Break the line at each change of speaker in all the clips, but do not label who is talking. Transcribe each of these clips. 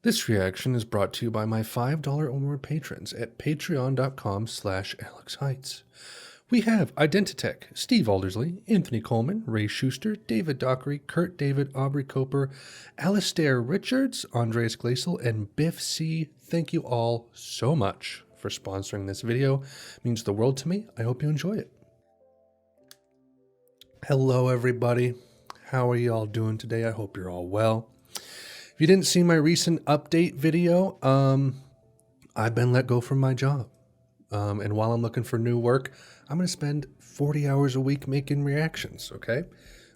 This reaction is brought to you by my $5 or more patrons at patreon.com/AlexHeitz. We have Identitech, Steve Aldersley, Anthony Coleman, Ray Schuster, David Dockery, Kurt David, Aubrey Coper, Alistair Richards, Andreas Glacial, and Biff C. Thank you all so much for sponsoring this video. It means the world to me. I hope you enjoy it. Hello, everybody. How are you all doing today? I hope you're all well. If you didn't see my recent update video, I've been let go from my job. And while I'm looking for new work, I'm going to spend 40 hours a week making reactions, okay?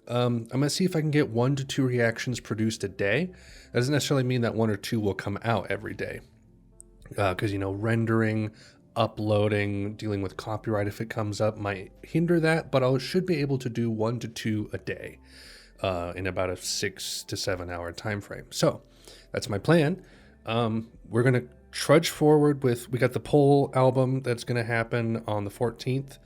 I'm going to see if I can get 1 to 2 reactions produced a day. That doesn't necessarily mean that 1 or 2 will come out every day. Because, rendering, uploading, dealing with copyright if it comes up might hinder that, but I should be able to do 1 to 2 a day in about a 6 to 7 hour time frame. So that's my plan. We're going to trudge forward with, we got the Pole album that's going to happen on the 14th.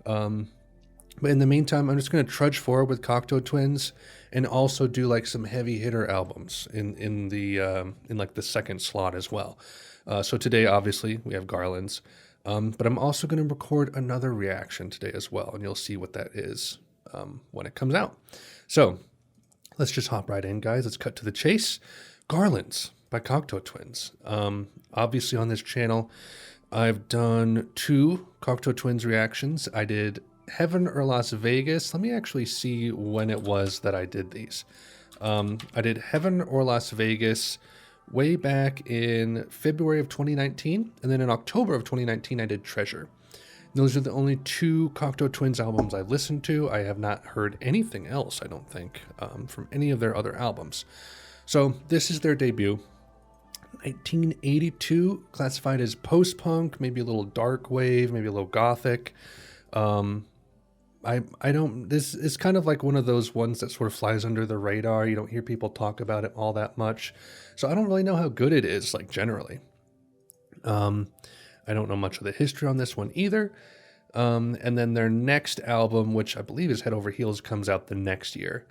But in the meantime, I'm just going to trudge forward with Cocteau Twins and also do like some heavy hitter albums in like the second slot as well. So today, obviously, we have Garlands, but I'm also going to record another reaction today as well, and you'll see what that is when it comes out. So let's just hop right in, guys. Let's cut to the chase. Garlands by Cocteau Twins. Obviously on this channel, I've done 2 Cocteau Twins reactions. I did Heaven or Las Vegas. Let me actually see when it was that I did these. I did Heaven or Las Vegas way back in February of 2019, and then in October of 2019, I did Treasure. Those are the only 2 Cocteau Twins albums I listened to. I have not heard anything else, I don't think, from any of their other albums. So this is their debut. 1982, classified as post-punk, maybe a little dark wave, maybe a little gothic. This is kind of like one of those ones that sort of flies under the radar. You don't hear people talk about it all that much. So I don't really know how good it is, like generally. I don't know much of the history on this one either. And then their next album, which I believe is Head Over Heels, comes out the next year,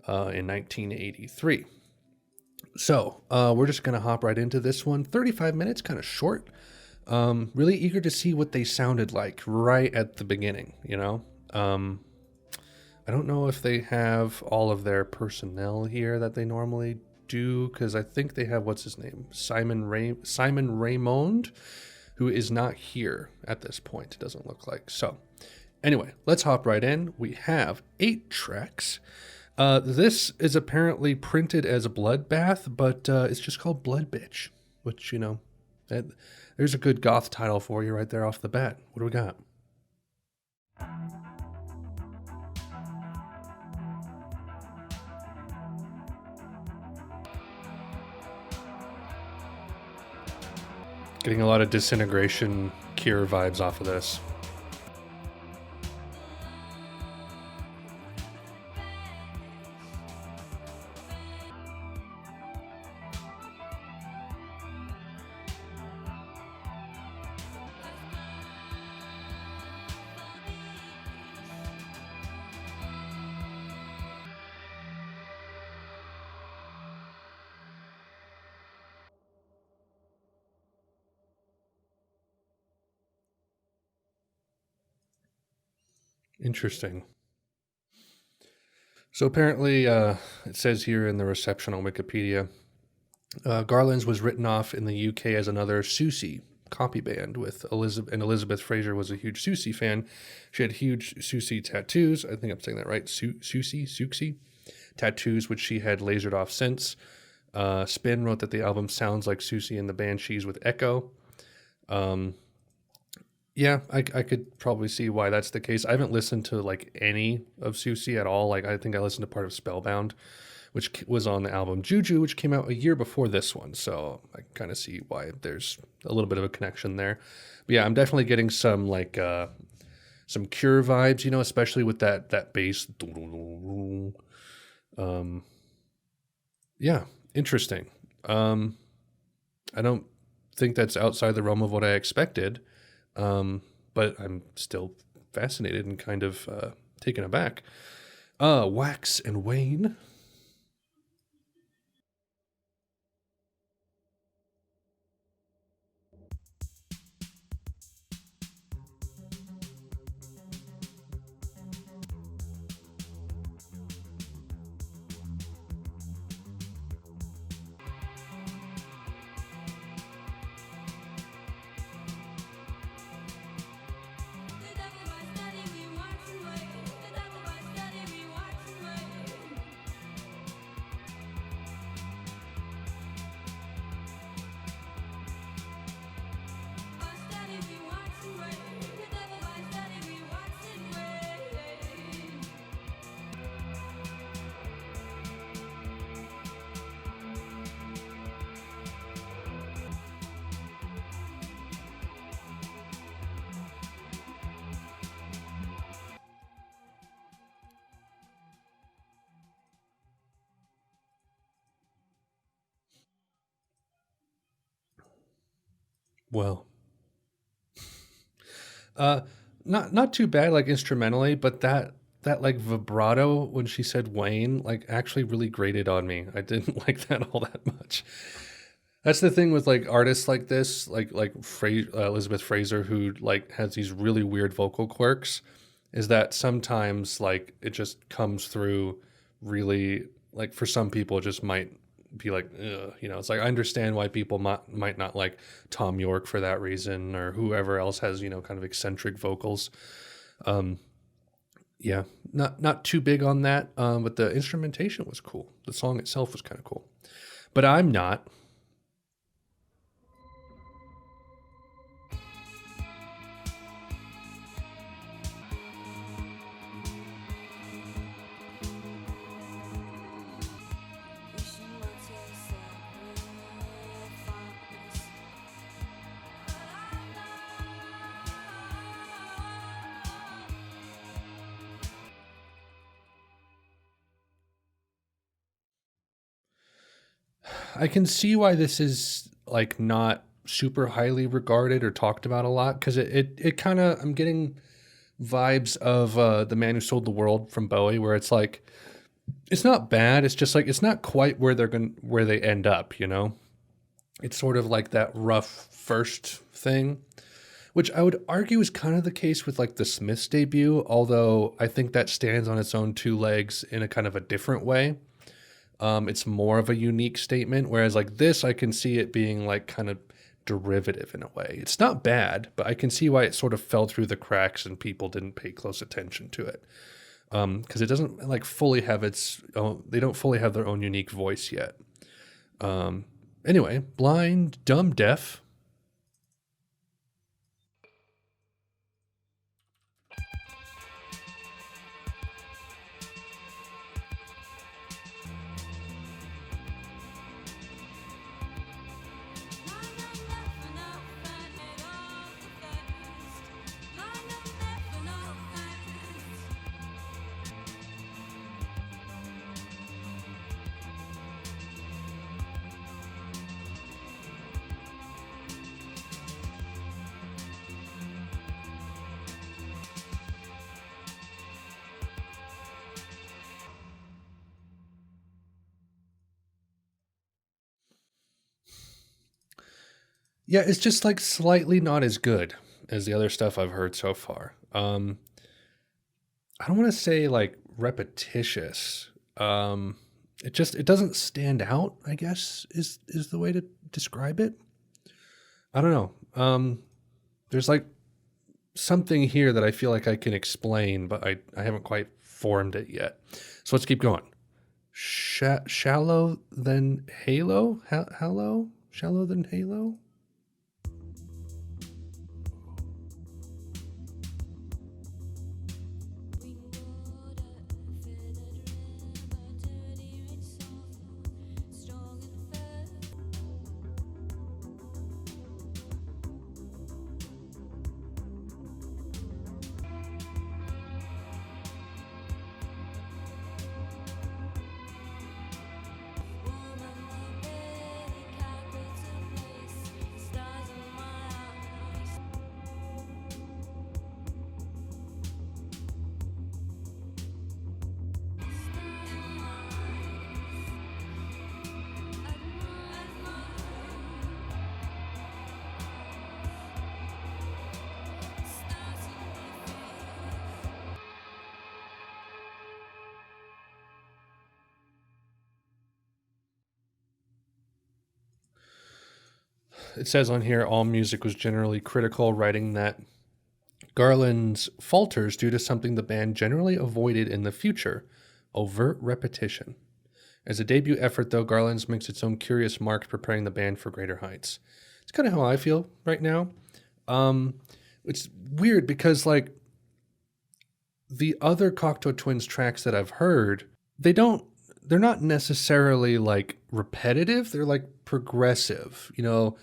in 1983. So we're just going to hop right into this one. 35 minutes, kind of short. Really eager to see what they sounded like right at the beginning, I don't know if they have all of their personnel here that they normally do, because I think they have, what's his name? Simon Raymond, who is not here at this point, it doesn't look like. So anyway, let's hop right in. We have 8 tracks. This is apparently printed as a Bloodbath, but it's just called Blood Bitch, which, there's a good goth title for you right there off the bat. What do we got? Getting a lot of Disintegration Cure vibes off of this. Interesting. So apparently, it says here in the reception on Wikipedia, Garlands was written off in the UK as another Susie copy band with Elizabeth, and Elizabeth Fraser was a huge Susie fan. She had huge Susie tattoos. I think I'm saying that right. Susie tattoos, which she had lasered off since. Spin wrote that the album sounds like Susie and the Banshees with Echo. Yeah, I could probably see why that's the case. I haven't listened to like any of Susie at all. Like I think I listened to part of Spellbound, which was on the album Juju, which came out a year before this one. So I kind of see why there's a little bit of a connection there. But yeah, I'm definitely getting some like some Cure vibes, especially with that bass. Yeah, interesting. I don't think that's outside the realm of what I expected. But I'm still fascinated and kind of taken aback. Wax and Wane. Well, uh, not too bad, like instrumentally, but that like vibrato when she said Wayne, like actually really grated on me. I didn't like that all that much. That's the thing with like artists like this, Elizabeth Fraser, who like has these really weird vocal quirks, is that sometimes like it just comes through really like for some people it just might be like ugh, you know, it's like I understand why people might not like Tom York for that reason or whoever else has, you know, kind of eccentric vocals. Um, yeah, not too big on that, but the instrumentation was cool. The song itself was kind of cool, but I'm not. I can see why this is like not super highly regarded or talked about a lot because it kind of I'm getting vibes of the Man Who Sold the World from Bowie, where it's like it's not bad. It's just like it's not quite where they end up. You know, it's sort of like that rough first thing, which I would argue is kind of the case with like the Smiths debut. Although I think that stands on its own two legs in a kind of a different way. It's more of a unique statement, whereas like this, I can see it being like kind of derivative in a way. It's not bad, but I can see why it sort of fell through the cracks and people didn't pay close attention to it. Because it doesn't like fully have its own, they don't fully have their own unique voice yet. Um, anyway, blind, dumb, deaf. Yeah, it's just like slightly not as good as the other stuff I've heard so far. I don't want to say like repetitious. It doesn't stand out, I guess is the way to describe it. I don't know. There's like something here that I feel like I can explain, but I haven't quite formed it yet. So let's keep going. Shallow than Halo? Hello? Shallow than Halo? It says on here all music was generally critical, writing that Garlands falters due to something the band generally avoided in the future: overt repetition. As a debut effort, though, Garlands makes its own curious mark, preparing the band for greater heights. It's kind of how I feel right now. Um, it's weird because, like, the other Cocteau Twins tracks that I've heard, they don't, they're not necessarily like repetitive. They're like progressive, you know,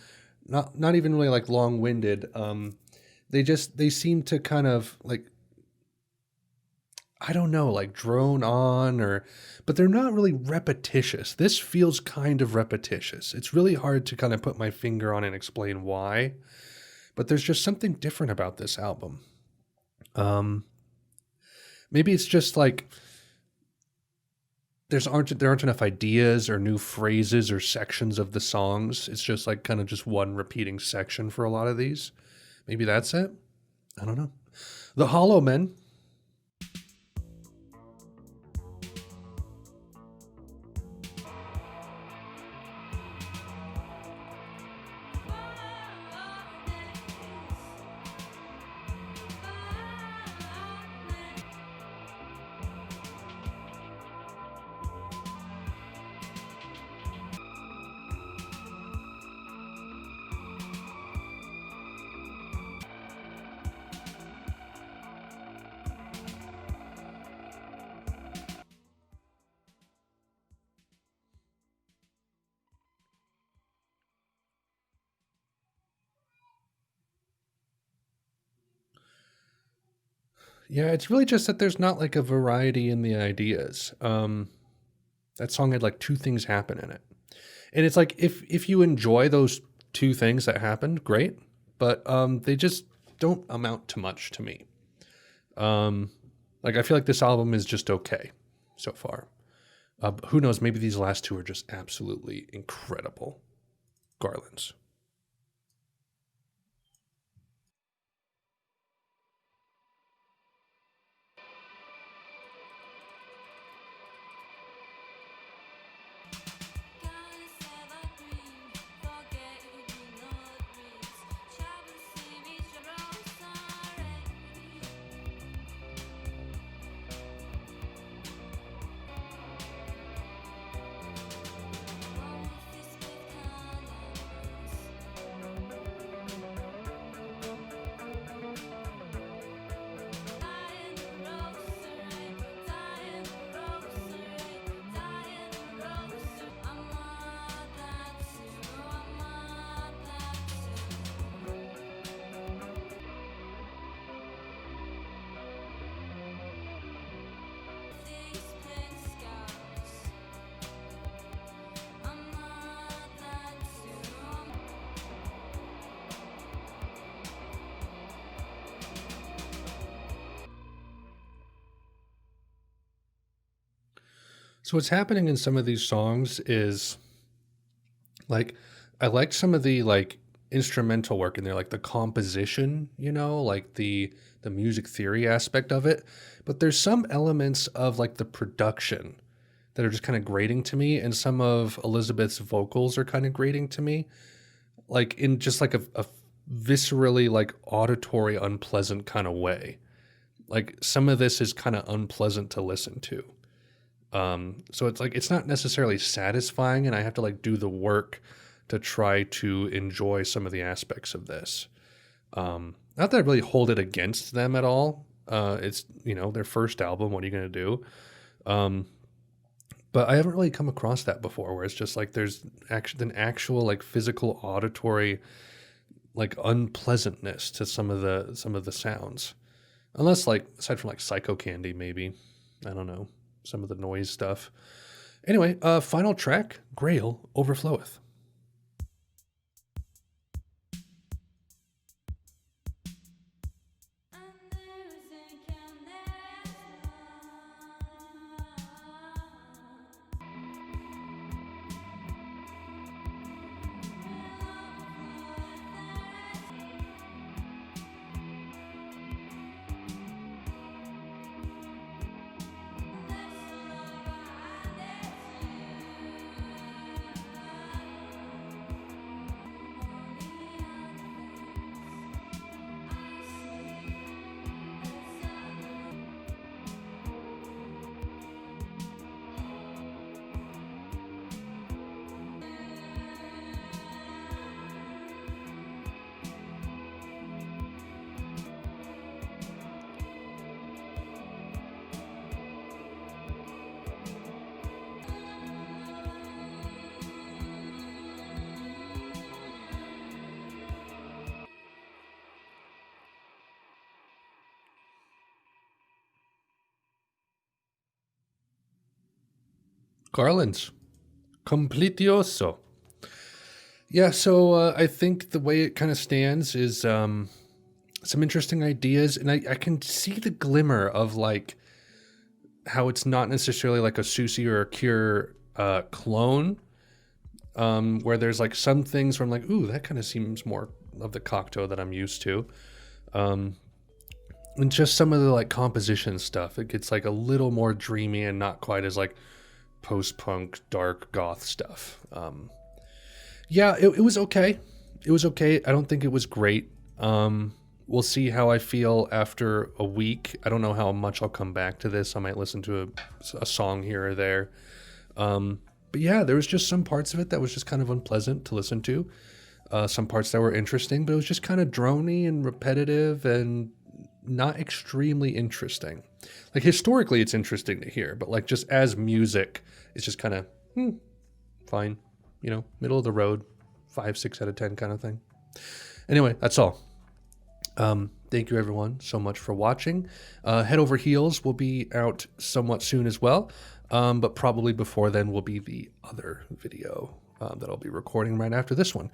not even really like long winded. They seem to kind of like I don't know, like drone on or but they're not really repetitious. This feels kind of repetitious. It's really hard to kind of put my finger on and explain why. But there's just something different about this album. Maybe it's just like there aren't enough ideas or new phrases or sections of the songs. It's just like kind of just one repeating section for a lot of these. Maybe that's it. I don't know. The Hollow Men. Yeah, it's really just that there's not like a variety in the ideas. That song had like two things happen in it. And it's like if you enjoy those two things that happened, great. But they just don't amount to much to me. Like I feel like this album is just okay so far. Who knows? Maybe these last two are just absolutely incredible. Garlands. So what's happening in some of these songs is like I like some of the like instrumental work in there, like the composition, like the music theory aspect of it. But there's some elements of like the production that are just kind of grating to me, and some of Elizabeth's vocals are kind of grating to me, like in just like a viscerally like auditory unpleasant kind of way. Like some of this is kind of unpleasant to listen to. So it's like it's not necessarily satisfying, and I have to like do the work to try to enjoy some of the aspects of this. Not that I really hold it against them at all. It's their first album. What are you gonna do? But I haven't really come across that before, where it's just like there's an actual like physical auditory like unpleasantness to some of the sounds, unless like aside from like Psycho Candy, maybe I don't know, some of the noise stuff. Anyway, final track, Grail Overfloweth. Garlands, Completioso. Yeah, so I think the way it kind of stands is some interesting ideas, and I can see the glimmer of like how it's not necessarily like a Susie or a Cure clone, where there's like some things where I'm like, ooh, that kind of seems more of the Cocteau that I'm used to. And just some of the like composition stuff, it gets like a little more dreamy and not quite as like post-punk, dark goth stuff. Yeah, it was okay. It was okay. I don't think it was great. We'll see how I feel after a week. I don't know how much I'll come back to this. I might listen to a song here or there. But yeah, there was just some parts of it that was just kind of unpleasant to listen to. Some parts that were interesting, but it was just kind of drony and repetitive and not extremely interesting. Like historically, it's interesting to hear, but like just as music, it's just kind of fine, middle of the road, 5, 6 out of 10 kind of thing. Anyway, that's all. Thank you everyone so much for watching. Head Over Heels will be out somewhat soon as well, but probably before then will be the other video that I'll be recording right after this one.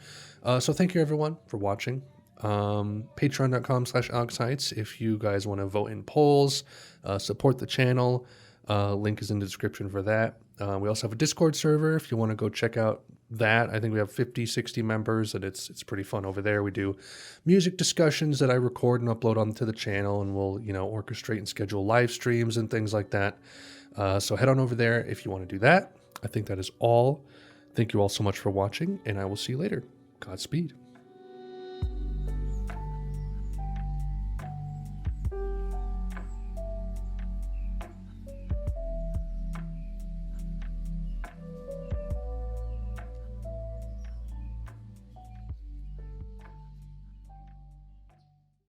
So thank you everyone for watching. Patreon.com/AlexHeitz if you guys want to vote in polls, support the channel. Link is in the description for that. We also have a Discord server if you want to go check out that. I think we have 50, 60 members, and it's pretty fun over there. We do music discussions that I record and upload onto the channel, and we'll, orchestrate and schedule live streams and things like that. So head on over there if you want to do that. I think that is all. Thank you all so much for watching, and I will see you later. Godspeed.